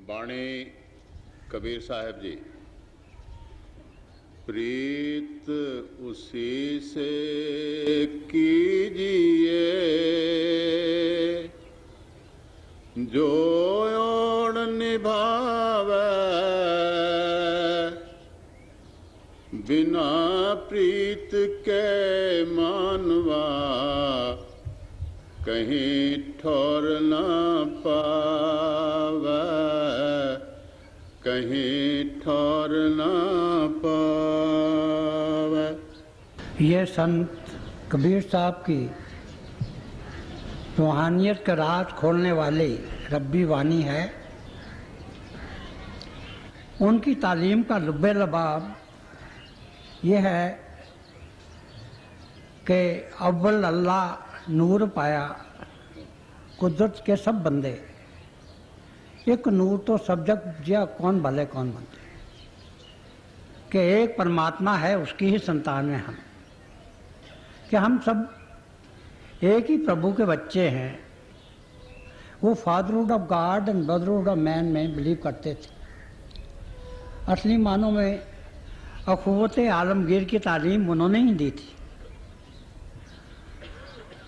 बाणी कबीर साहब जी। प्रीत उसी से कीजिए जो ओण निभावे, बिना प्रीत के मानवा कहीं ठौर न पावे, कहीं ठौर न पावे। ये संत कबीर साहब की रूहानियत का राज खोलने वाली रब्बी वाणी है। उनकी तालीम का लुब्बे लबाब ये है कि अव्वल अल्लाह नूर पाया कुदरत के सब बंदे, एक नूर तो सब जग जिया कौन भले कौन बनते, कि एक परमात्मा है उसकी ही संतान है हम, कि हम सब एक ही प्रभु के बच्चे हैं। वो fatherhood of God and brotherhood of man में बिलीव करते थे। असली मानों में अखुवत आलमगीर की तालीम उन्होंने ही दी थी।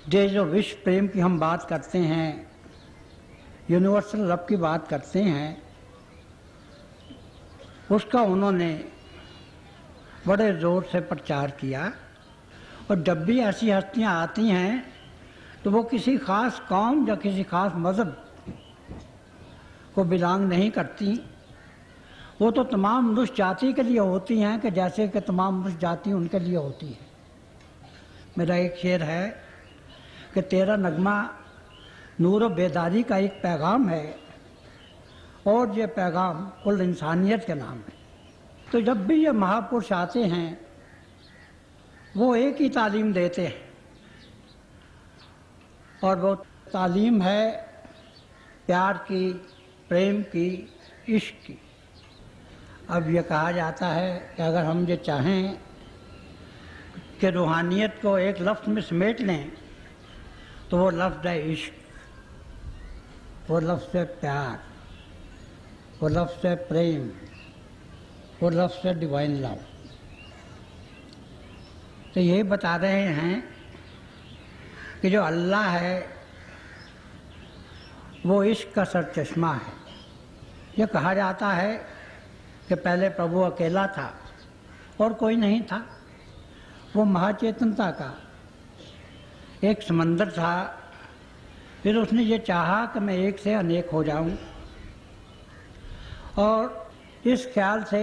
जो विश्व प्रेम की हम बात करते हैं, यूनिवर्सल लव की बात करते हैं, उसका उन्होंने बड़े ज़ोर से प्रचार किया। और जब भी ऐसी हस्तियाँ आती हैं तो वो किसी ख़ास कौम या किसी ख़ास मज़हब को बिलोंग नहीं करती। वो तो तमाम मनुष्य जाति के लिए होती हैं कि जैसे कि तमाम मनुष्य जाति उनके लिए होती है। मेरा एक शेर है कि तेरा नगमा नूर बेदारी का एक पैगाम है और ये पैगाम कुल इंसानियत के नाम है। तो जब भी ये महापुरुष आते हैं वो एक ही तालीम देते हैं और वो तालीम है प्यार की, प्रेम की, इश्क की। अब ये कहा जाता है कि अगर हम ये चाहें कि रूहानियत को एक लफ्ज़ में समेट लें तो वो लफ्ज़ है इश्क, वो लफ्ज़ है प्यार, वो लफ्ज़ है प्रेम, वो लफ्ज़ है डिवाइन लव। तो यही बता रहे हैं कि जो अल्लाह है वो इश्क का सरचश्मा है। ये कहा जाता है कि पहले प्रभु अकेला था और कोई नहीं था। वो महाचेतनता का एक समंदर था। फिर उसने ये चाहा कि मैं एक से अनेक हो जाऊं, और इस ख्याल से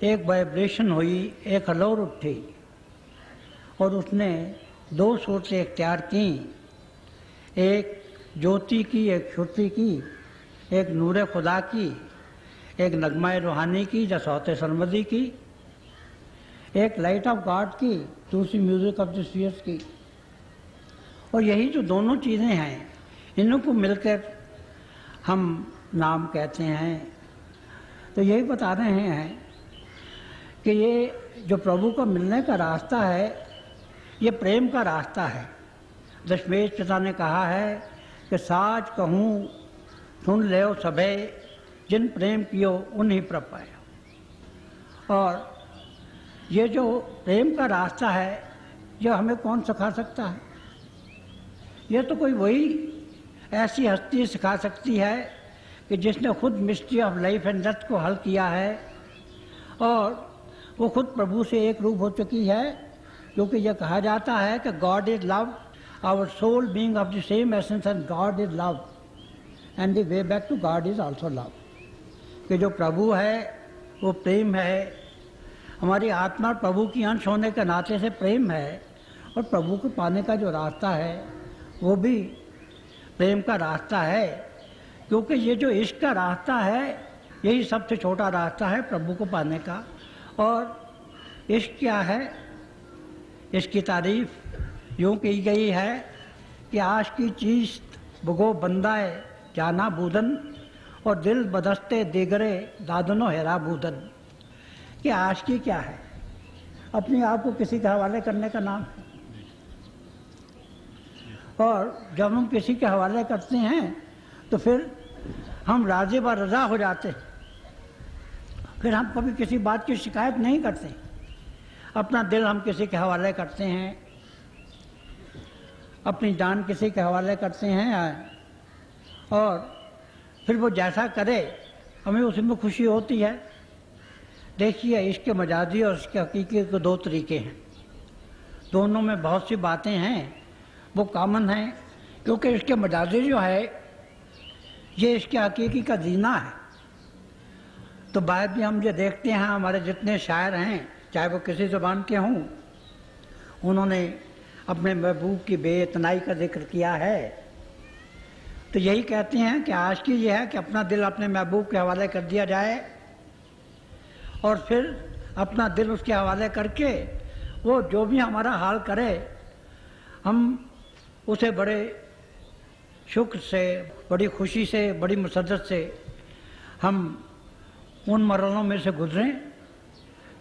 एक वाइब्रेशन हुई, एक हलोर उठी और उसने दो सूरतें इख्तियार की, एक ज्योति की, एक श्रुति की, एक नूर खुदा की, एक नगमा रूहानी की जसौत सरमदी की, एक लाइट ऑफ गॉड की, दूसरी म्यूजिक ऑफ द स्फीयर्स की। और यही जो दोनों चीज़ें हैं इन्हों को मिलकर हम नाम कहते हैं। तो यही बता रहे हैं कि ये जो प्रभु को मिलने का रास्ता है ये प्रेम का रास्ता है। दशमेश पिता ने कहा है कि साच कहूँ सुन ले सभे, जिन प्रेम कियो उन्हीं पर पाया। और ये जो प्रेम का रास्ता है ये हमें कौन सिखा सकता है? ये तो कोई वही ऐसी हस्ती सिखा सकती है कि जिसने खुद mystery of life and death को हल किया है और वो खुद प्रभु से एक रूप हो चुकी है। क्योंकि यह कहा जाता है कि God is love, our soul being of the same essence and God is love and the way back to God is also love. कि जो प्रभु है वो प्रेम है, हमारी आत्मा प्रभु की अंश होने के नाते से प्रेम है, और प्रभु को पाने का जो रास्ता है वो भी प्रेम का रास्ता है। क्योंकि ये जो इश्क का रास्ता है यही सबसे छोटा रास्ता है प्रभु को पाने का। और इश्क क्या है? इसकी तारीफ यूँ की गई है कि आश की चीज़ बगो बंदाए जाना बूदन, और दिल बदस्ते दिगरे दादनो हेरा बूदन। कि आशिकी क्या है? अपने आप को किसी के हवाले करने का नाम है। और जब हम किसी के हवाले करते हैं तो फिर हम राज़ी व रज़ा हो जाते, फिर हम कभी किसी बात की शिकायत नहीं करते। अपना दिल हम किसी के हवाले करते हैं, अपनी जान किसी के हवाले करते हैं, और फिर वो जैसा करे हमें उसमें खुशी होती है। देखिए, इश्क मजाजी और इश्क हकीकी के दो तरीके हैं, दोनों में बहुत सी बातें हैं वो कॉमन हैं, क्योंकि इश्क मजाजी जो है ये इश्क हकीकी का जीना है। तो बाद में हम ये देखते हैं, हमारे जितने शायर हैं चाहे वो किसी ज़बान के हों, उन्होंने अपने महबूब की बेइतनाई का जिक्र किया है। तो यही कहते हैं कि आशिकी ये है कि अपना दिल अपने महबूब के हवाले कर दिया जाए, और फिर अपना दिल उसके हवाले करके वो जो भी हमारा हाल करे हम उसे बड़े शुक्र से, बड़ी खुशी से, बड़ी मसद्दत से हम उन मरहलों में से गुज़रें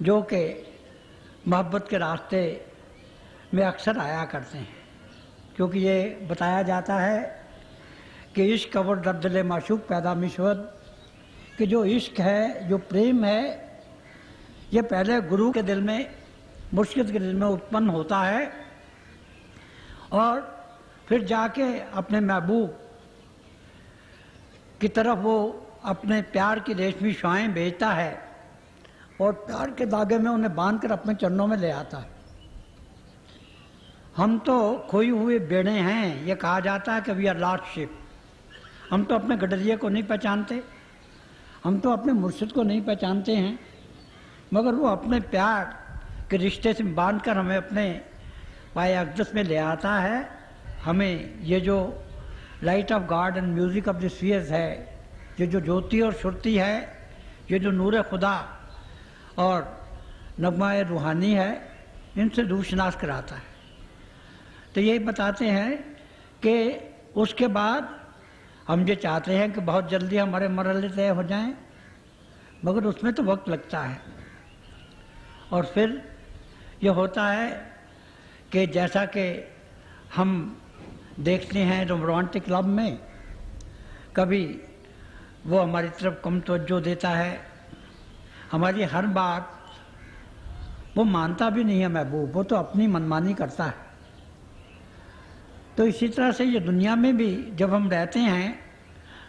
जो कि मोहब्बत के रास्ते में अक्सर आया करते हैं। क्योंकि ये बताया जाता है कि इश्क और दर्द माशूक पैदा मिशवद, कि जो इश्क है, जो प्रेम है, ये पहले गुरु के दिल में, मुर्शिद के दिल में उत्पन्न होता है, और फिर जाके अपने महबूब की तरफ वो अपने प्यार की रेशमी शुआएं भेजता है और प्यार के धागे में उन्हें बांधकर अपने चरणों में ले आता है। हम तो खोई हुए बेड़े हैं, ये कहा जाता है कि वी आर लॉस्ट शिप। हम तो अपने गडरिये को नहीं पहचानते, हम तो अपने मुर्शिद को नहीं पहचानते हैं, मगर वो अपने प्यार के रिश्ते से बांधकर हमें अपने पाए अक़दस में ले आता है। हमें ये जो light of God and music of the spheres है, ये जो ज्योति और श्रुति है, ये जो नूर खुदा और नगमा रूहानी है, इनसे दूरशनास कराता है। तो यही बताते हैं कि उसके बाद हम ये चाहते हैं कि बहुत जल्दी हमारे मरहले तय हो जाएं, मगर उसमें तो वक्त लगता है। और फिर ये होता है कि जैसा कि हम देखते हैं रोमांटिक क्लब में, कभी वो हमारी तरफ कम तवज्जो देता है, हमारी हर बात वो मानता भी नहीं है महबूब, वो तो अपनी मनमानी करता है। तो इसी तरह से ये दुनिया में भी जब हम रहते हैं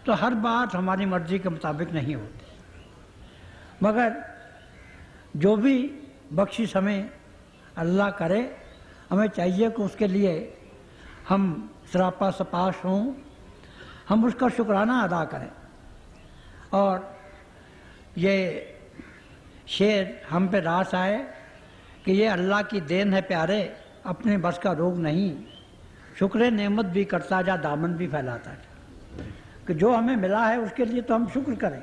तो हर बात हमारी मर्जी के मुताबिक नहीं होती, मगर जो भी बख्शिश हमें अल्लाह करे, हमें चाहिए कि उसके लिए हम सरापा सपाश हों, हम उसका शुक्राना अदा करें। और ये शेर हम पे रास आए कि ये अल्लाह की देन है प्यारे, अपने बस का रोग नहीं, शुक्र नेमत भी करता जा, दामन भी फैलाता जा। कि जो हमें मिला है उसके लिए तो हम शुक्र करें,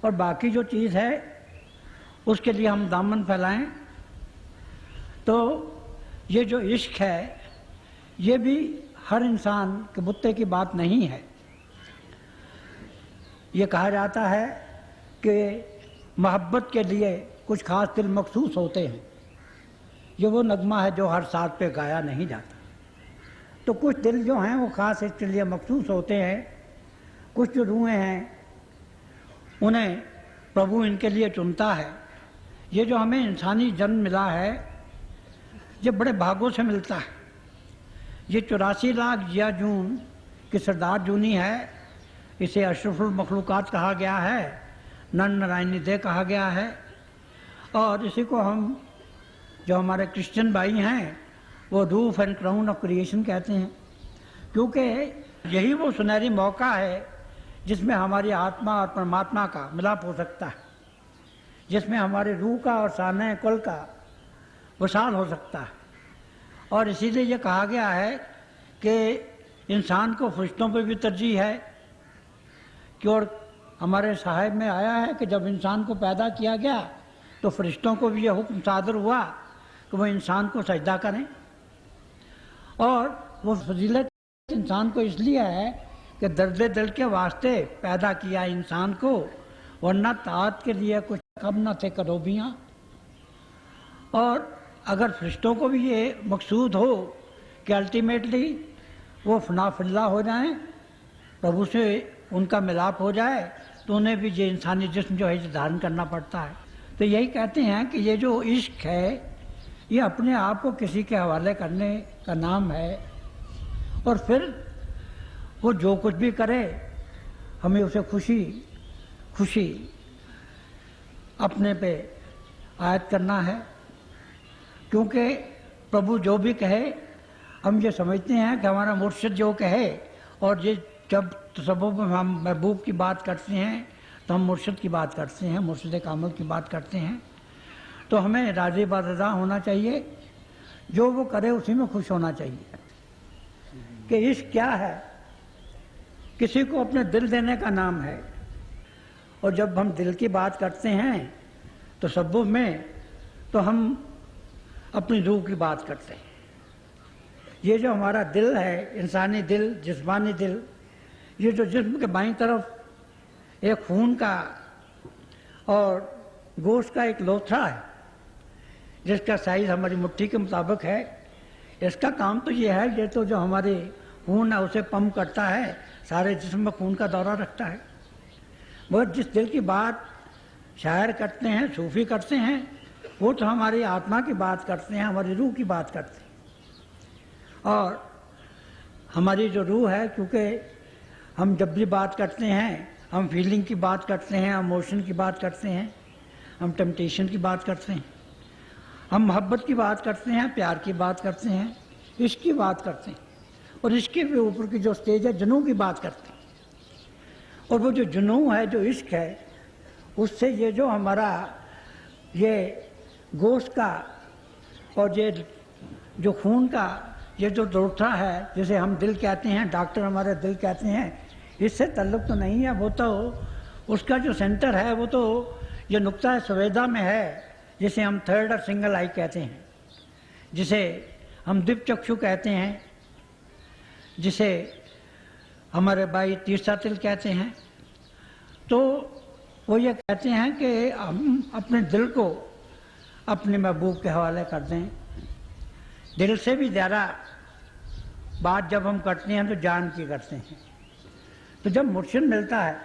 और बाकी जो चीज़ है उसके लिए हम दामन फैलाएं। तो ये जो इश्क है ये भी हर इंसान के बुत्ते की बात नहीं है। ये कहा जाता है कि मोहब्बत के लिए कुछ ख़ास दिल मखसूस होते हैं, ये वो नगमा है जो हर साथ पे गाया नहीं जाता। तो कुछ दिल जो हैं वो ख़ास इसके लिए मखसूस होते हैं, कुछ जो रूहें हैं उन्हें प्रभु इनके लिए चुनता है। ये जो हमें इंसानी जन्म मिला है ये बड़े भागों से मिलता है। ये 84 लाख जिया जून की सरदार जूनी है, इसे अशरफुल मखलूक़ात कहा गया है, नन नारायणी दे कहा गया है। और इसी को हम जो हमारे क्रिश्चियन भाई हैं वो roof and crown of creation कहते हैं, क्योंकि यही वो सुनहरी मौका है जिसमें हमारी आत्मा और परमात्मा का मिलाप हो सकता है, जिसमें हमारे रूह का और साने कुल का वसाल हो सकता है। और इसीलिए ये कहा गया है कि इंसान को फरिश्तों पर भी तरजीह है, कि और हमारे साहिब में आया है कि जब इंसान को पैदा किया गया तो फरिश्तों को भी ये हुक्म सादर हुआ कि वो इंसान को सजदा करें। और वो फजीलत इंसान को इसलिए है कि दर्द दिल के वास्ते पैदा किया इंसान को, वरना ताअत के लिए कुछ कम न थे करोबियाँ। और अगर फरिश्तों को भी ये मकसूद हो कि अल्टीमेटली वो फना फिल्ला हो जाएं, प्रभु से उनका मिलाप हो जाए तो उन्हें भी ये इंसानी जिस्म जो है ये धारण करना पड़ता है। तो यही कहते हैं कि ये जो इश्क है ये अपने आप को किसी के हवाले करने का नाम है, और फिर वो जो कुछ भी करे हमें उसे खुशी अपने पे आयत करना है, क्योंकि प्रभु जो भी कहे हम ये समझते हैं कि हमारा मुर्शिद जो कहे, और ये जब तसव्वुफ में हम महबूब की बात करते हैं तो हम मुर्शिद की बात करते हैं, मुर्शिद कामिल की बात करते हैं। तो हमें राज़ी बारज़ा होना चाहिए, जो वो करे उसी में खुश होना चाहिए। कि इश्क क्या है? किसी को अपने दिल देने का नाम है, और जब हम दिल की बात करते हैं तो तसव्वुफ में तो हम अपनी रूह की बात करते हैं। ये जो हमारा दिल है, इंसानी दिल, जिस्मानी दिल, ये जो जिस्म के बाईं तरफ एक खून का और गोश्त का एक लोथड़ा है जिसका साइज हमारी मुट्ठी के मुताबिक है, इसका काम तो ये है, ये तो जो हमारे खून है उसे पंप करता है, सारे जिस्म में खून का दौरा रखता है। मगर जिस दिल की बात शायर करते हैं, सूफी करते हैं, वो तो हमारी आत्मा की बात करते हैं, हमारी रूह की बात करते हैं। और हमारी जो रूह है, क्योंकि हम जब भी बात करते हैं हम फीलिंग की बात करते हैं, हम इमोशन की बात करते हैं, हम टेम्पटेशन की बात करते हैं, हम मोहब्बत की बात करते हैं, प्यार की बात करते हैं, इश्क की बात करते हैं, और इसके भी ऊपर की जो स्टेज है जुनून की बात करते हैं। और वो जो जुनून है, जो इश्क है, उससे ये जो हमारा ये गोश्त का और ये जो खून का ये जो लोथड़ा है, जिसे हम दिल कहते हैं, डॉक्टर हमारे दिल कहते हैं, इससे ताल्लुक़ तो नहीं है। वो तो उसका जो सेंटर है वो तो ये नुक्ता सवेदा में है, जिसे हम थर्ड और सिंगल आई कहते हैं, जिसे हम दिव्य चक्षु कहते हैं, जिसे हमारे भाई तीसरा तिल कहते हैं। तो वो ये कहते हैं कि हम अपने दिल को अपने महबूब के हवाले कर दें। दिल से भी ज़्यादा बात जब हम करते हैं तो जान की करते हैं। तो जब मुर्शिद मिलता है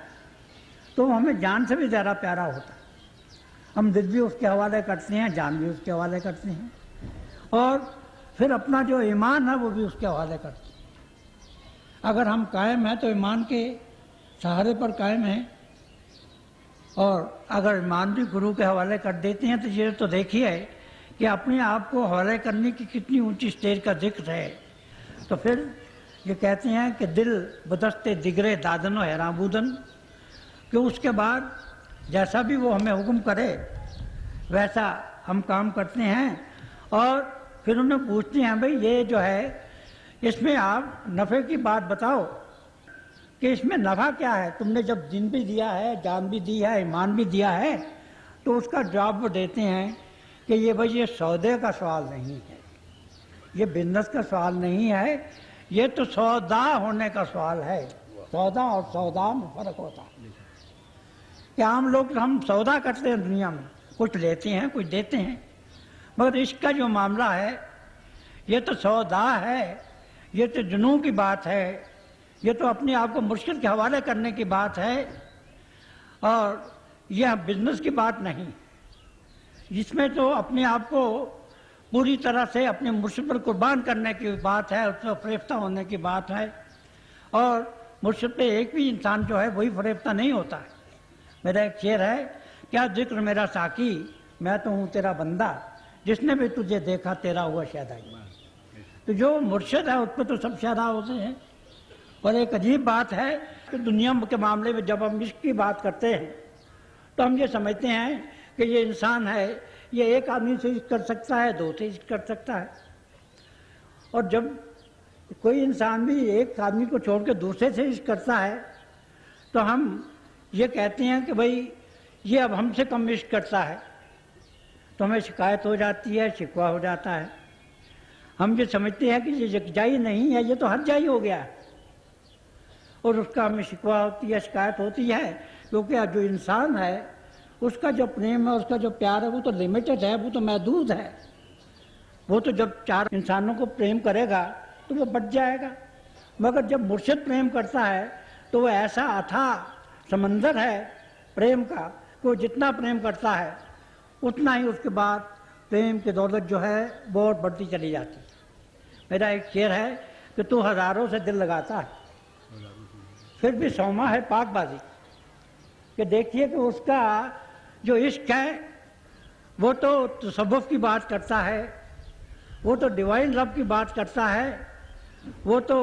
तो हमें जान से भी ज़्यादा प्यारा होता है। हम दिल भी उसके हवाले करते हैं, जान भी उसके हवाले करते हैं, और फिर अपना जो ईमान है वो भी उसके हवाले करते हैं। अगर हम कायम हैं तो ईमान के सहारे पर कायम हैं, और अगर ईमान भी गुरु के हवाले कर देते हैं तो ये तो देखिए कि अपने आप को हवाले करने की कितनी ऊंची स्टेज का जिक्र है। तो फिर ये कहते हैं कि दिल बदस्ते दिगरे दादनो हैराबूदन, कि उसके बाद जैसा भी वो हमें हुक्म करे वैसा हम काम करते हैं। और फिर उन्हें पूछते हैं, भाई ये जो है इसमें आप नफ़े की बात बताओ कि इसमें नफ़ा क्या है? तुमने जब दिन भी दिया है, जान भी दी है, ईमान भी दिया है, तो उसका जवाब वो देते हैं कि ये भाई ये सौदे का सवाल नहीं है, ये बिजनेस का सवाल नहीं है, ये तो सौदा होने का सवाल है। सौदा और सौदा में फ़र्क होता है। कि आम लोग हम सौदा करते हैं दुनिया में, कुछ लेते हैं कुछ देते हैं, मगर इसका जो मामला है ये तो सौदा है, ये तो जुनून की बात है, ये तो अपने आप को मुर्शिद के हवाले करने की बात है, और यह बिजनेस की बात नहीं। इसमें तो अपने आप को पूरी तरह से अपने मुर्शिद पर कुर्बान करने की बात है, उसमें फरेफ्ता होने की बात है। और मुर्शिद पे एक भी इंसान जो है वही फरेफ्ता नहीं होता है। मेरा एक शेर है, क्या जिक्र मेरा साकी, मैं तो हूँ तेरा बंदा, जिसने भी तुझे देखा तेरा हुआ शहदाई। तो जो मुर्शिद है उस पर तो सब शहदा होते हैं। और एक अजीब बात है कि दुनिया के मामले में जब हम इश्क की बात करते हैं तो हम ये समझते हैं कि ये इंसान है, ये एक आदमी से इश्क कर सकता है, दो से इश्क कर सकता है। और जब कोई इंसान भी एक आदमी को छोड़ के दूसरे से इश्क करता है तो हम ये कहते हैं कि भाई ये अब हमसे कम इश्क करता है, तो हमें शिकायत हो जाती है, शिकवा हो जाता है। हम ये समझते हैं कि ये यकजाई नहीं है, ये तो हर जाई हो गया है, और उसका हमें शिकवा होती है, शिकायत होती है, क्योंकि जो इंसान है उसका जो प्रेम है, उसका जो प्यार है वो तो लिमिटेड है, वो तो महदूद है। वो तो जब चार इंसानों को प्रेम करेगा तो वो बढ़ जाएगा, मगर जब मुर्शिद प्रेम करता है तो वो ऐसा अथाह समंदर है प्रेम का कि वो जितना प्रेम करता है उतना ही उसके बाद प्रेम की दौलत जो है वो और बढ़ती चली जाती है। मेरा एक शेर है कि तू हजारों से दिल लगाता है फिर भी सौमा है पाकबाजी, कि देखिए कि उसका जो इश्क है वो तो तसव्वुफ की बात करता है, वो तो डिवाइन लव की बात करता है, वो तो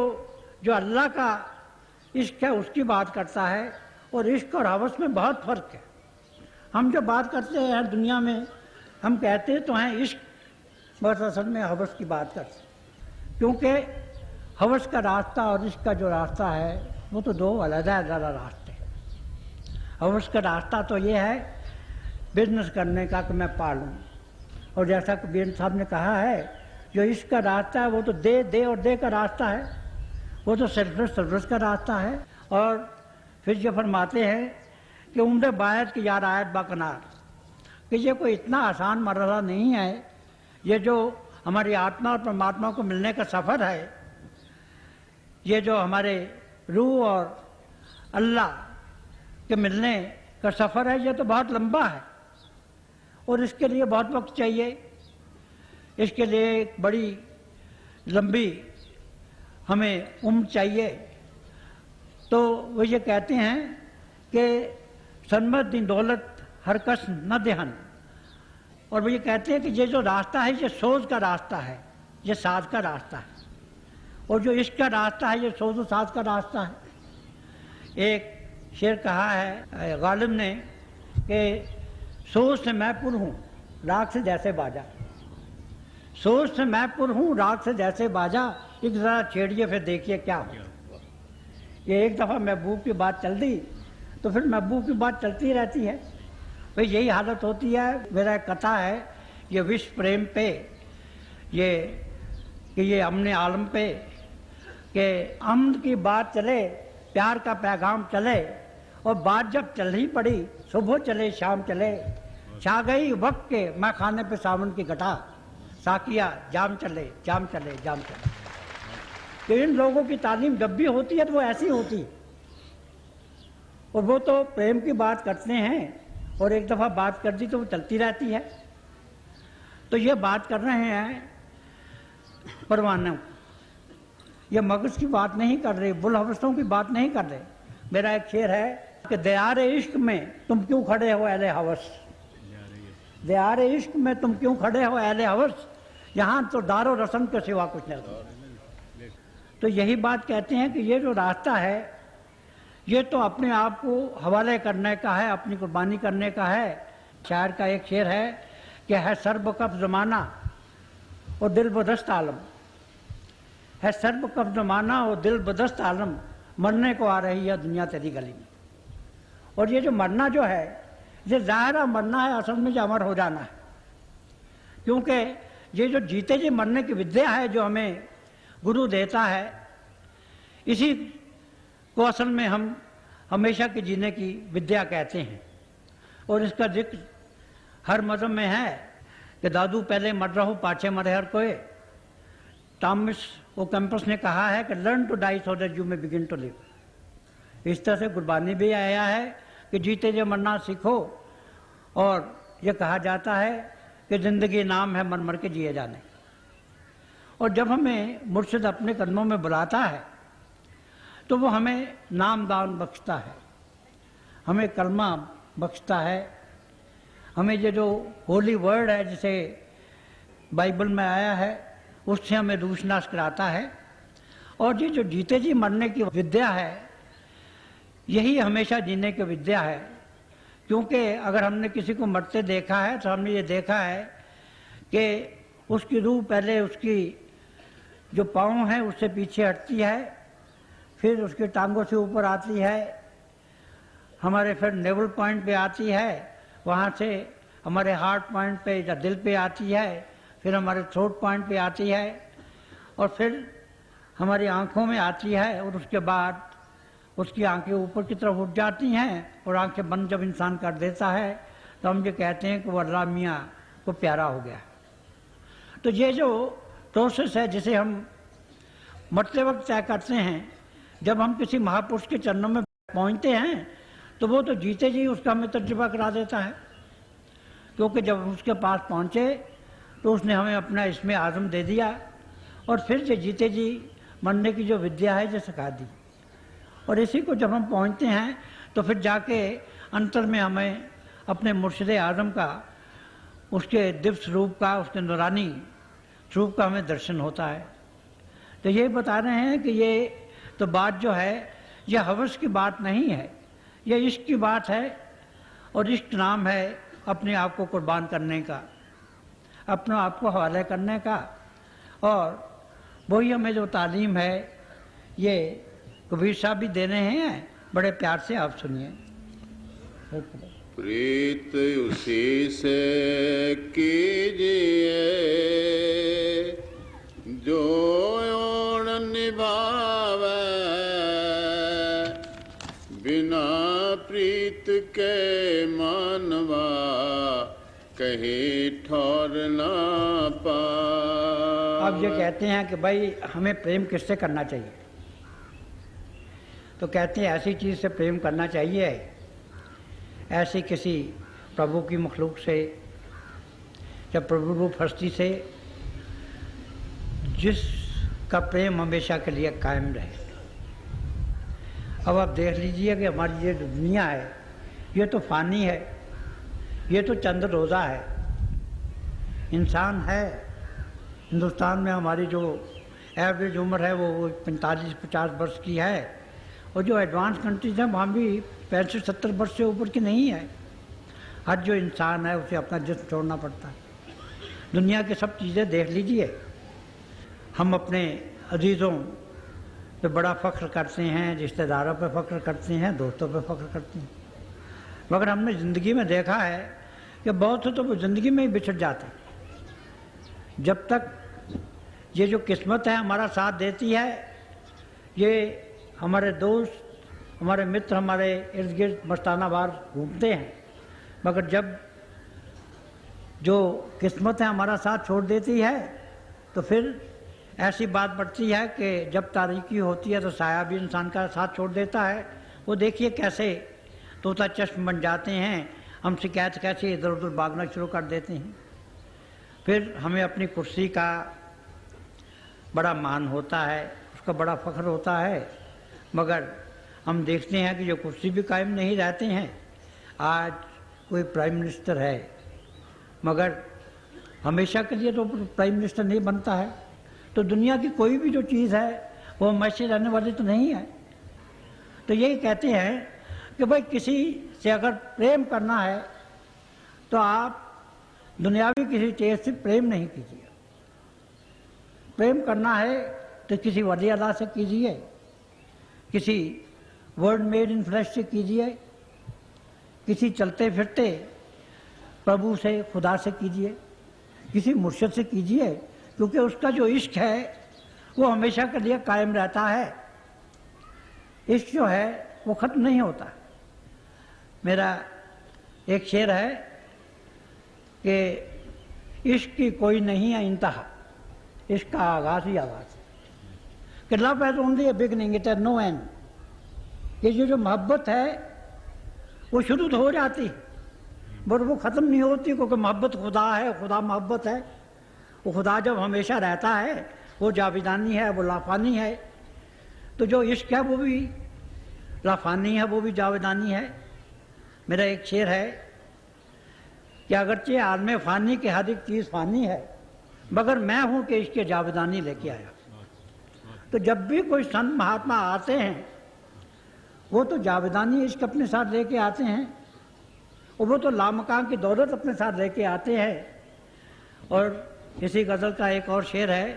जो अल्लाह का इश्क है उसकी बात करता है। और इश्क और हवस में बहुत फ़र्क है। हम जो बात करते हैं दुनिया में हम कहते तो हैं इश्क, बस असल में हवस की बात करते हैं, क्योंकि हवस का रास्ता और इश्क का जो रास्ता है वो तो दो अलग-अलग रास्ते हैं। हवस का रास्ता तो ये है बिजनेस करने का कि मैं पालूं, और जैसा कबीर साहब ने कहा है जो इश्क का रास्ता है वो तो दे और दे का रास्ता है, वो तो सर्विस का रास्ता है। और फिर जो फरमाते हैं कि उम्र बायत की यार आयत बाकनार, कि ये कोई इतना आसान मरहला नहीं है, ये जो हमारी आत्मा और परमात्मा को मिलने का सफ़र है, ये जो हमारे रूह और अल्लाह के मिलने का सफ़र है, ये तो बहुत लंबा है और इसके लिए बहुत वक्त चाहिए। इसके लिए एक बड़ी लंबी हमें उम्र चाहिए। तो वो ये कहते हैं कि सन्मत दिन दौलत हर कस न देहन, और वो ये कहते हैं कि ये जो रास्ता है ये सोच का रास्ता है, ये साज का रास्ता है, और जो इश्क का रास्ता है ये सोच और साज का रास्ता है। एक शेर कहा है गालिब ने कि सोच से मैं पुर हूँ राग से जैसे बाजा, सोच से मैं पुर हूँ राग से जैसे बाजा, एक ज़रा छेड़िए फिर देखिए क्या हो। ये एक दफ़ा महबूब की बात चल दी तो फिर महबूब की बात चलती रहती है। भाई यही हालत होती है। मेरा एक कथा है ये विश्व प्रेम पे, ये कि ये अमन आलम पे, कि अमन की बात चले, प्यार का पैगाम चले, और बात जब चल ही पड़ी सुबह चले शाम चले, छा गई वक्त के मैं खाने पे सावन की घटा, साकिया जाम चले जाम चले जाम चले। तो इन लोगों की तालीम जब भी होती है तो वो ऐसी होती है, और वो तो प्रेम की बात करते हैं और एक दफ़ा बात कर दी तो वो चलती रहती है। तो ये बात कर रहे हैं परवानों, ये मगज़ की बात नहीं कर रहे, बुलहवसों की बात नहीं कर रहे। मेरा एक शेर है कि दयार इश्क में तुम क्यों खड़े हो अहले हवस, दयार इश्क में तुम क्यों खड़े हो अहले हवस, यहाँ तो दारो रस्म के सिवा कुछ नहीं। तो यही बात कहते हैं कि ये जो रास्ता है ये तो अपने आप को हवाले करने का है, अपनी कुर्बानी करने का है। शायर का एक शेर है कि है सर्ब कफ ज़माना और दिल बदस्त आलम, है सर्ब कफ ज़माना और दिल बदस्त आलम, मरने को आ रही है दुनिया तेरी गली में। और ये जो मरना जो है ये ज़ाहिर मरना है, असल में जो अमर हो जाना है, क्योंकि ये जो जीते जी मरने की विद्या है जो हमें गुरु देता है, इसी को असल में हम हमेशा के जीने की विद्या कहते हैं। और इसका जिक्र हर मज़हब में है कि दादू पहले मर रहो पाछे मरे हर कोई। टॉमस ओ कैंपस ने कहा है कि learn to die so that you may begin to live. इस तरह से कुर्बानी भी आया है कि जीते जो मरना सीखो, और ये कहा जाता है कि ज़िंदगी नाम है मर मर के जिए जाने। और जब हमें मुर्शिद अपने कदमों में बुलाता है तो वो हमें नामदान बख्शता है, हमें कलमा बख्शता है, हमें ये जो होली वर्ड है जिसे बाइबल में आया है उससे हमें रूशनास कराता है। और ये जो जीते जी मरने की विद्या है यही हमेशा जीने की विद्या है, क्योंकि अगर हमने किसी को मरते देखा है तो हमने ये देखा है कि उसकी रूह पहले उसकी जो पाँव है उससे पीछे हटती है, फिर उसकी टांगों से ऊपर आती है, हमारे फिर नेवल पॉइंट पे आती है, वहाँ से हमारे हार्ट पॉइंट पे या दिल पे आती है, फिर हमारे थ्रोट पॉइंट पे आती है, और फिर हमारी आँखों में आती है, और उसके बाद उसकी आंखें ऊपर की तरफ उठ जाती हैं, और आंखें बंद जब इंसान कर देता है तो हम ये कहते हैं कि वो अल्लाह मियाँ को प्यारा हो गया। तो ये जो प्रोसेस है जिसे हम मरते वक्त तय करते हैं, जब हम किसी महापुरुष के चरणों में पहुंचते हैं तो वो तो जीते जी उसका हमें तर्जुबा करा देता है, क्योंकि जब उसके पास पहुंचे तो उसने हमें अपना इसमें आज़म दे दिया और फिर से जीते जी मरने की जो विद्या है जो सिखा दी। और इसी को जब हम पहुंचते हैं तो फिर जाके अंतर में हमें अपने मुर्शिद आज़म का, उसके दिव्य स्वरूप का, उसके नूरानी स्वरूप का हमें दर्शन होता है। तो ये बता रहे हैं कि ये तो बात जो है यह हवस की बात नहीं है, यह इश्क की बात है। और इश्क नाम है अपने आप को कुर्बान करने का, अपना आप को हवाले करने का। और वही हमें जो तालीम है ये कबीर साहब भी दे रहे हैं, बड़े प्यार से आप सुनिए। प्रीत उसी से कीजिए जो ओण निभावे, बिना प्रीत के मानवा कहीं ठौर ना पा। अब ये कहते हैं कि भाई हमें प्रेम किससे करना चाहिए, तो कहते हैं ऐसी चीज़ से प्रेम करना चाहिए, ऐसी किसी प्रभु की मखलूक से या प्रभु रूप हस्ती से जिसका प्रेम हमेशा के लिए कायम रहे। अब आप देख लीजिए कि हमारी ये दुनिया है ये तो फानी है, ये तो चंद रोज़ा है। इंसान है, हिंदुस्तान में हमारी जो एवरेज उम्र है वो 45-50 वर्ष की है, और जो एडवांस कंट्रीज हैं वहाँ भी 65-70 वर्ष से ऊपर की नहीं है। हर जो इंसान है उसे अपना जिस्म छोड़ना पड़ता है। दुनिया की सब चीज़ें देख लीजिए, हम अपने अजीज़ों पे बड़ा फ़ख्र करते हैं, रिश्तेदारों पे फ़ख्र करते हैं, दोस्तों पे फ़ख्र करते हैं, मगर हमने ज़िंदगी में देखा है कि बहुत से तो वो ज़िंदगी में ही बिछड़ जाते हैं। जब तक ये जो किस्मत है हमारा साथ देती है, ये हमारे दोस्त, हमारे मित्र हमारे इर्द गिर्द मस्ताना बार घूमते हैं, मगर जब जो किस्मत है हमारा साथ छोड़ देती है तो फिर ऐसी बात बढ़ती है कि जब तारीकी होती है तो साया भी इंसान का साथ छोड़ देता है। वो देखिए कैसे तोता चश्म बन जाते हैं, हम शिकायत कैसे इधर उधर भागना शुरू कर देते हैं। फिर हमें अपनी कुर्सी का बड़ा मान होता है, उसका बड़ा फ़ख्र होता है, मगर हम देखते हैं कि जो कुर्सी भी कायम नहीं रहते हैं। आज कोई प्राइम मिनिस्टर है, मगर हमेशा के लिए तो प्राइम मिनिस्टर नहीं बनता है। तो दुनिया की कोई भी जो चीज़ है वो हमेशा रहने वाली तो नहीं है। तो यही कहते हैं कि भाई किसी से अगर प्रेम करना है तो आप दुनियावी किसी चीज़ से प्रेम नहीं कीजिए। प्रेम करना है तो किसी वली अल्लाह से कीजिए, किसी वर्ड मेड इन फ्लैश से कीजिए, किसी चलते फिरते प्रभु से, खुदा से कीजिए, किसी मुर्शिद से कीजिए, क्योंकि उसका जो इश्क है वो हमेशा के लिए कायम रहता है। इश्क जो है वो ख़त्म नहीं होता। मेरा एक शेर है कि इश्क की कोई नहीं है इंतहा, इश्क का आगाज़ ही आगाज़ है, कि love has only a beginning, it has no end. ये जो मोहब्बत है वो शुरू तो हो जाती है बट वो ख़त्म नहीं होती, क्योंकि मोहब्बत खुदा है, खुदा मोहब्बत है। वो खुदा जब हमेशा रहता है वो जाविदानी है, वो लाफानी है। तो जो इश्क है वो भी लाफानी है, वो भी जाविदानी है। मेरा एक शेर है कि अगरचे आदमी फ़ानी के हर एक चीज़ फ़ानी है, मगर मैं हूँ कि इश्क जाविदानी लेके आया। तो जब भी कोई संत महात्मा आते हैं वो तो जाविदानी इश्क अपने साथ लेके आते हैं, और वो तो लामकान की दौलत अपने साथ लेके आते हैं। और इसी गज़ल का एक और शेर है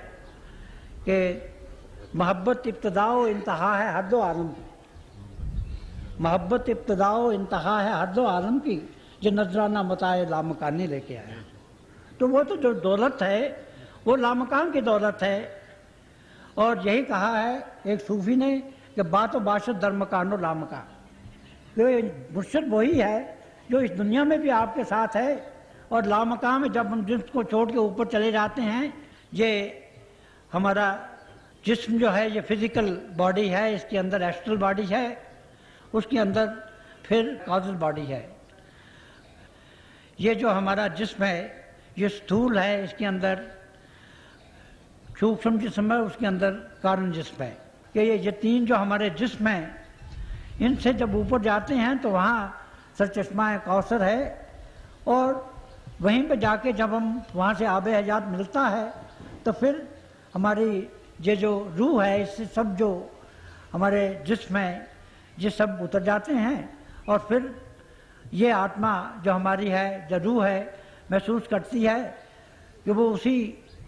कि मोहब्बत इब्तदाओ इंतहा है हद व आलम की, मोहब्बत इब्तदाओ इंतहा है हद व आलम की, जो नजराना मताए लामकानी लेके आया। तो वो तो जो दौलत है वो लामकान की दौलत है। और यही कहा है एक सूफी ने कि बात बाशत दरमकानो लामकान, कि मुर्शिद वही है जो इस दुनिया में भी आपके साथ है, और लामकान में जब हम जिसको छोड़ के ऊपर चले जाते हैं, ये हमारा जिस्म जो है ये फिजिकल बॉडी है, इसके अंदर एस्ट्रल बॉडी है, उसके अंदर फिर कॉजल बॉडी है। ये जो हमारा जिस्म है ये स्थूल है, इसके अंदर सूक्ष्म जिस्म है, उसके अंदर कारण जिस्म है। कि ये तीन जो हमारे जिस्म हैं, इनसे जब ऊपर जाते हैं तो वहाँ सरचश्मा कौसर है, और वहीं पे जाके जब हम वहाँ से आबे हयात मिलता है तो फिर हमारी ये जो रूह है, इससे सब जो हमारे जिस्म है ये सब उतर जाते हैं, और फिर ये आत्मा जो हमारी है, जो रूह है, महसूस करती है कि वो उसी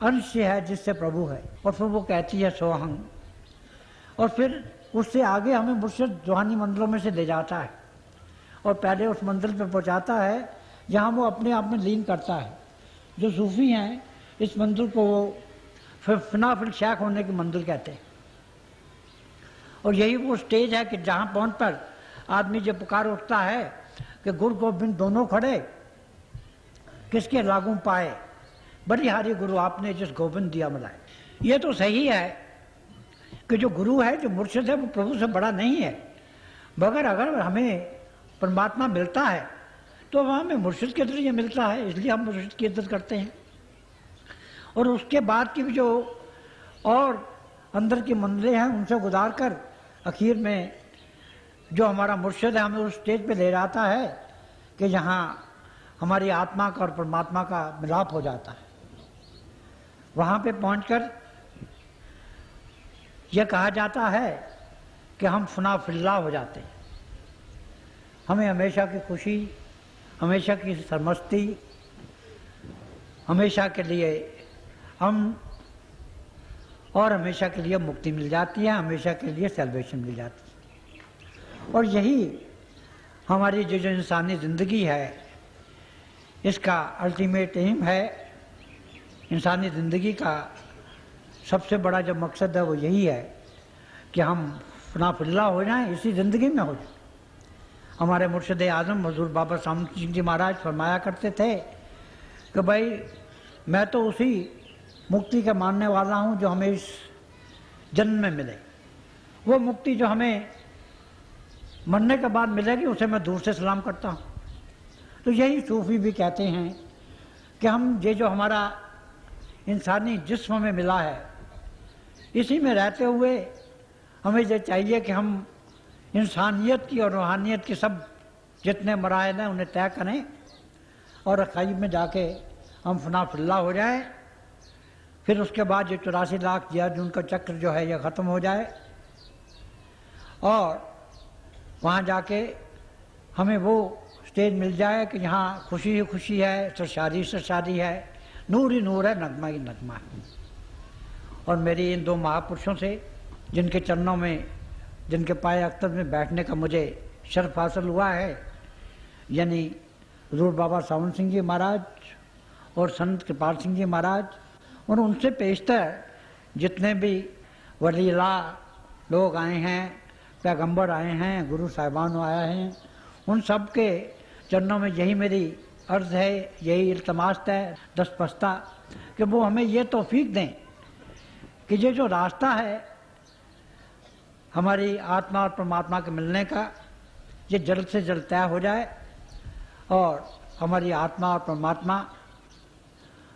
अंश से है जिससे प्रभु है, और फिर वो कहती है सोहंग, और फिर उससे आगे हमें मुर्शिद रूहानी मंदिरों में से ले जाता है, और पहले उस मंदिर पे पहुंचाता है जहाँ वो अपने आप में लीन करता है। जो सूफी हैं इस मंदिर को वो फिना फिल शेख होने की मंदिर कहते हैं, और यही वो स्टेज है कि जहाँ पहुँच पर आदमी जब पुकार उठता है कि गुरु गोबिंद दोनों खड़े किसके लागू पाए, बड़ी हारी गुरु आपने जिस गोविंद दिया मिलाए। ये तो सही है कि जो गुरु है, जो मुर्शिद है, वो प्रभु से बड़ा नहीं है, मगर अगर हमें परमात्मा मिलता है तो वह हमें मुर्शिद के जरिए मिलता है, इसलिए हम मुर्शिद की इज्जत करते हैं। और उसके बाद की भी जो और अंदर की मंजिलें हैं उनसे गुजार कर आखिर में जो हमारा मुर्शिद है हमें उस स्टेज पे ले जाता है कि जहाँ हमारी आत्मा का और परमात्मा का मिलाप हो जाता है। वहाँ पे पहुँचकर यह कहा जाता है कि हम फना फिल्ला हो जाते हैं, हमें हमेशा की खुशी, हमेशा की सरमस्ती, हमेशा के लिए हम और हमेशा के लिए मुक्ति मिल जाती है, हमेशा के लिए सेल्वेशन मिल जाती है। और यही हमारी जो इंसानी ज़िंदगी है इसका अल्टीमेट एम है। इंसानी ज़िंदगी का सबसे बड़ा जो मकसद है वो यही है कि हम फनाफिल्ला हो जाएं, इसी ज़िंदगी में हो जाए। हमारे मुर्शिद आज़म हजूर बाबा सामन सिंह जी महाराज फरमाया करते थे कि भाई मैं तो उसी मुक्ति का मानने वाला हूँ जो हमें इस जन्म में मिले, वो मुक्ति जो हमें मरने के बाद मिलेगी उसे मैं दूर से सलाम करता हूँ। तो यही सूफी भी कहते हैं कि हम ये जो हमारा इंसानी जिस्म में मिला है, इसी में रहते हुए हमें ये चाहिए कि हम इंसानियत की और रूहानियत की सब जितने मराहल हैं उन्हें तय करें और अखाई में जाके हम फना फिल्ला हो जाए। फिर उसके बाद ये 84 लाख जियाजुन का चक्र जो है ये ख़त्म हो जाए और वहाँ जाके हमें वो स्टेज मिल जाए कि यहाँ खुशी ही खुशी है, सरशादी है, नूर ही नूर है, नगमा ही नगमा है। और मेरी इन दो महापुरुषों से जिनके चरणों में, जिनके पाए अख्तर में बैठने का मुझे शर्फ हासिल हुआ है, यानी हजूर बाबा सावन सिंह जी महाराज और संत कृपाल सिंह जी महाराज, और उनसे पेशतर जितने भी वलीला लोग आए हैं, पैगंबर आए हैं, गुरु साहिबान आए हैं, उन सब के चरणों में यही मेरी अर्ज़ है, यही इल्तमास है, दस्तपस्ता कि वो हमें ये तौफीक दें कि ये जो रास्ता है हमारी आत्मा और परमात्मा के मिलने का, ये जल्द से जल्द तय हो जाए और हमारी आत्मा और परमात्मा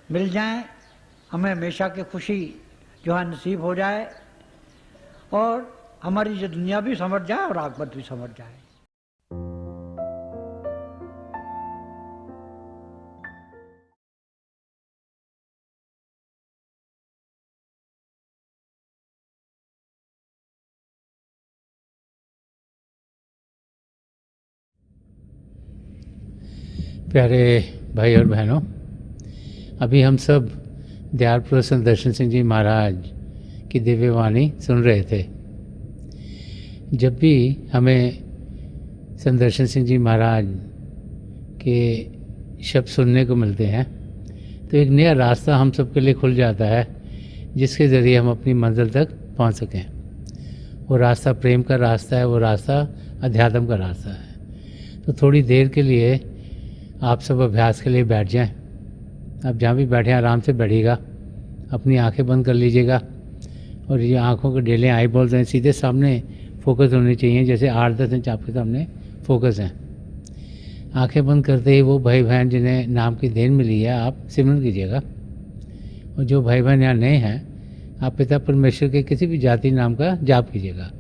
मिल जाएं, हमें हमेशा की खुशी जो है नसीब हो जाए और हमारी ये दुनिया भी समझ जाए और आखिरत भी समझ जाए। प्यारे भाई और बहनों, अभी हम सब दयाल संत दर्शन सिंह जी महाराज की दिव्य वाणी सुन रहे थे। जब भी हमें संत दर्शन सिंह जी महाराज के शब्द सुनने को मिलते हैं तो एक नया रास्ता हम सब के लिए खुल जाता है, जिसके ज़रिए हम अपनी मंजिल तक पहुंच सकें। वो रास्ता प्रेम का रास्ता है, वो रास्ता अध्यात्म का रास्ता है। तो थोड़ी देर के लिए आप सब अभ्यास के लिए बैठ जाएं। आप जहाँ भी बैठे आराम से बैठिएगा, अपनी आंखें बंद कर लीजिएगा और ये आँखों के डेले आई बॉल्स हैं, सीधे सामने फोकस होनी चाहिए, जैसे 8-10 इंच आपके सामने फोकस हैं। आंखें बंद करते ही वो भाई बहन जिन्हें नाम की देन मिली है आप सिमरन कीजिएगा। और जो भाई बहन यहाँ नए हैं, आप पिता परमेश्वर के किसी भी जाति नाम का जाप कीजिएगा।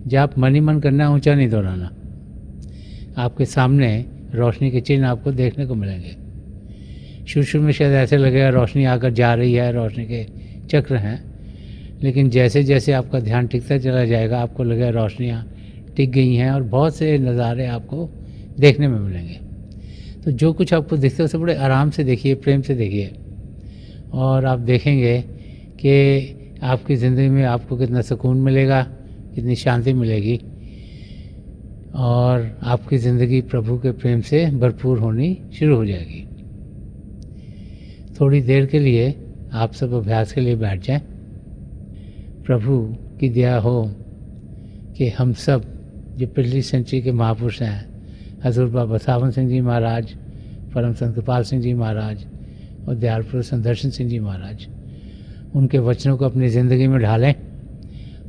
जाप मन ही मन करना, ऊंचा नहीं दोहराना। आपके सामने रोशनी के चिन्ह आपको देखने को मिलेंगे। शुरू में शायद ऐसे लगेगा रोशनी आकर जा रही है, रोशनी के चक्र हैं, लेकिन जैसे जैसे आपका ध्यान टिकता चला जाएगा आपको लगेगा रोशनियाँ टिक गई हैं और बहुत से नज़ारे आपको देखने में मिलेंगे। तो जो कुछ आपको दिखता है उसे बड़े आराम से देखिए, प्रेम से देखिए, और आप देखेंगे कि आपकी ज़िंदगी में आपको कितना सुकून मिलेगा, कितनी शांति मिलेगी, और आपकी ज़िंदगी प्रभु के प्रेम से भरपूर होनी शुरू हो जाएगी। थोड़ी देर के लिए आप सब अभ्यास के लिए बैठ जाएं। प्रभु की दया हो कि हम सब जो पिछली सेंचुरी के महापुरुष हैं, हजूर बाबा सावन सिंह जी महाराज, परम संत कृपाल सिंह जी महाराज और दयाल पुरुष दर्शन सिंह जी महाराज, उनके वचनों को अपनी ज़िंदगी में ढालें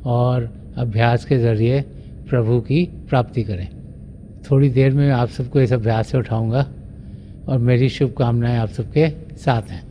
और अभ्यास के ज़रिए प्रभु की प्राप्ति करें। थोड़ी देर में आप सबको इस अभ्यास से उठाऊंगा और मेरी शुभकामनाएं आप सबके साथ हैं।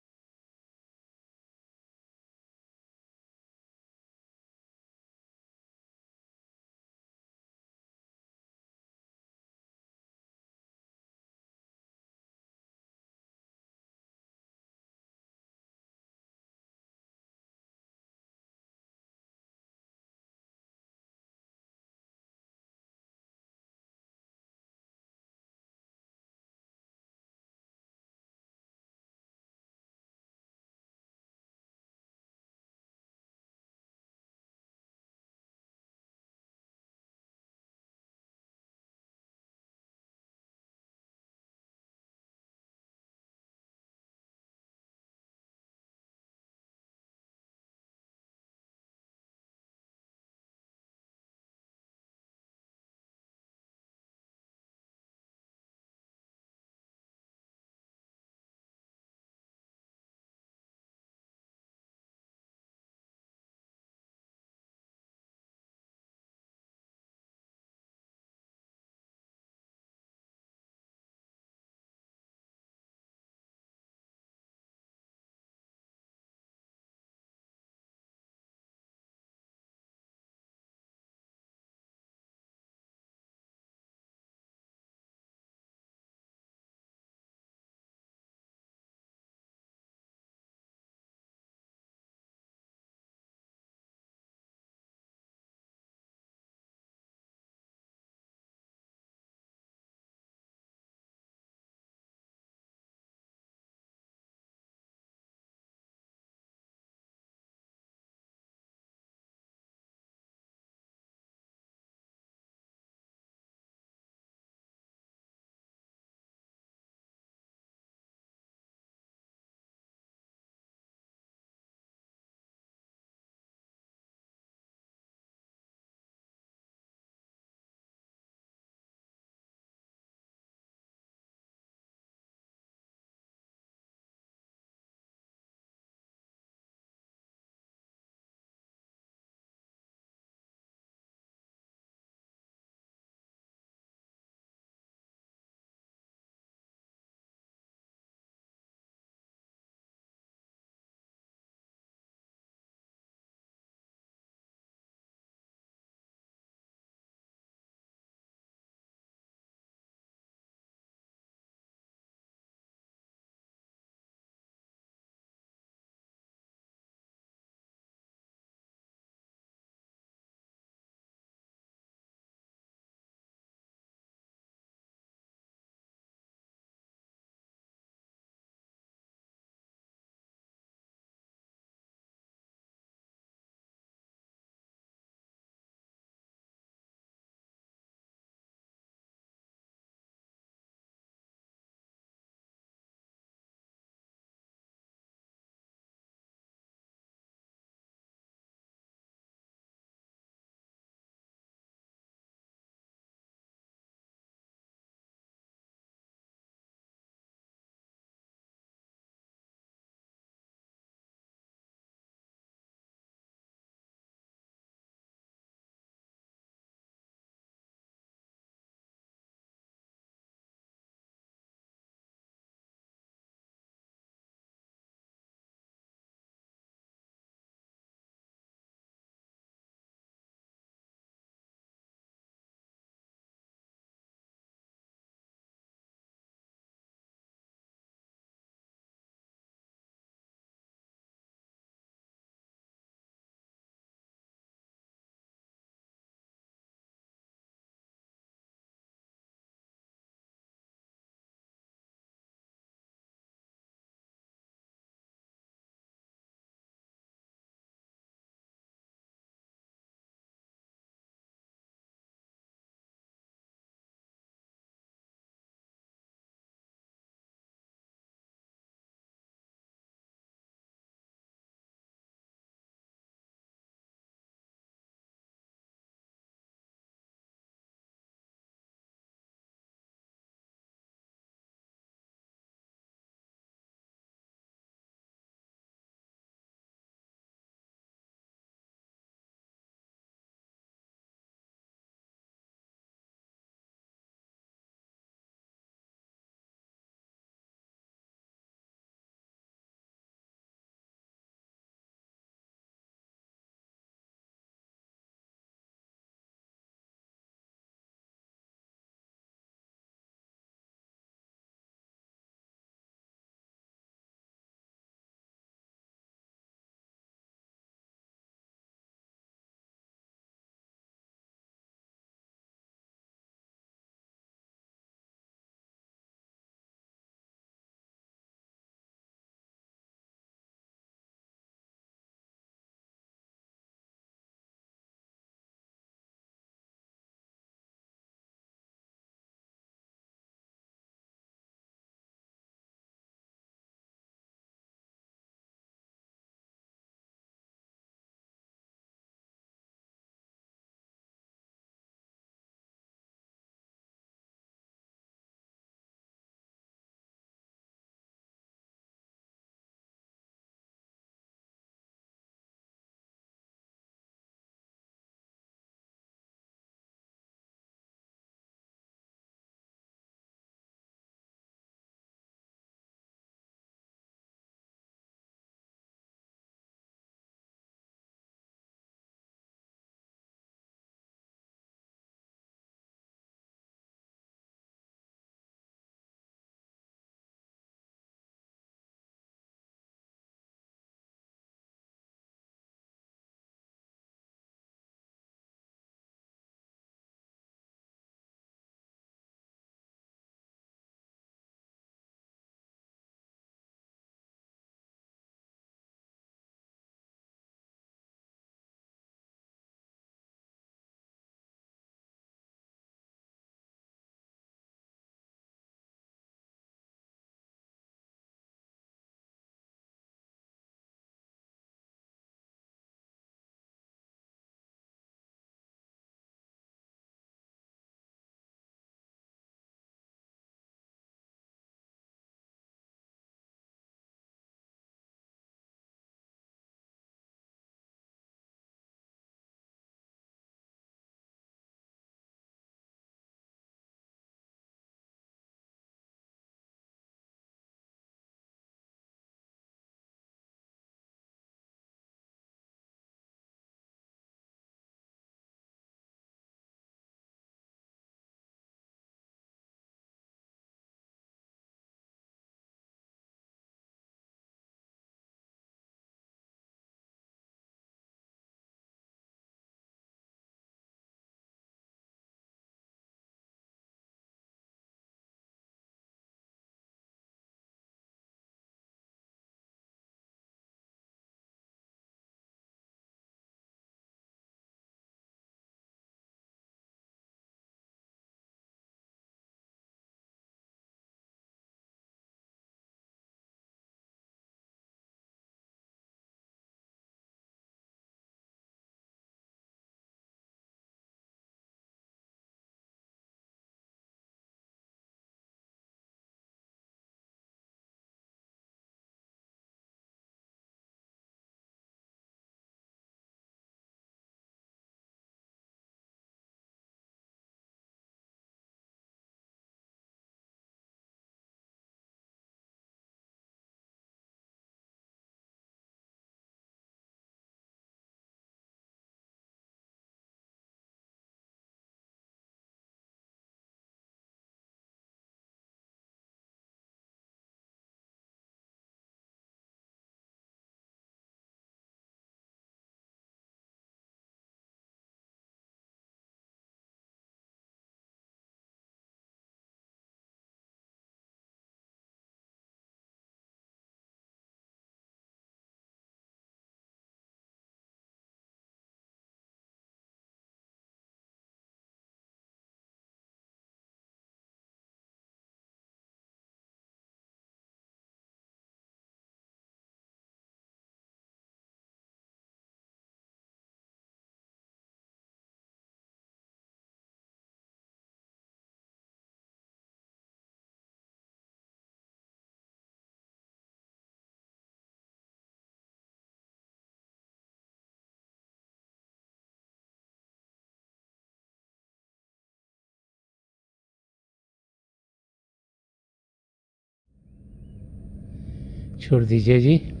छोड़ दीजिए जी।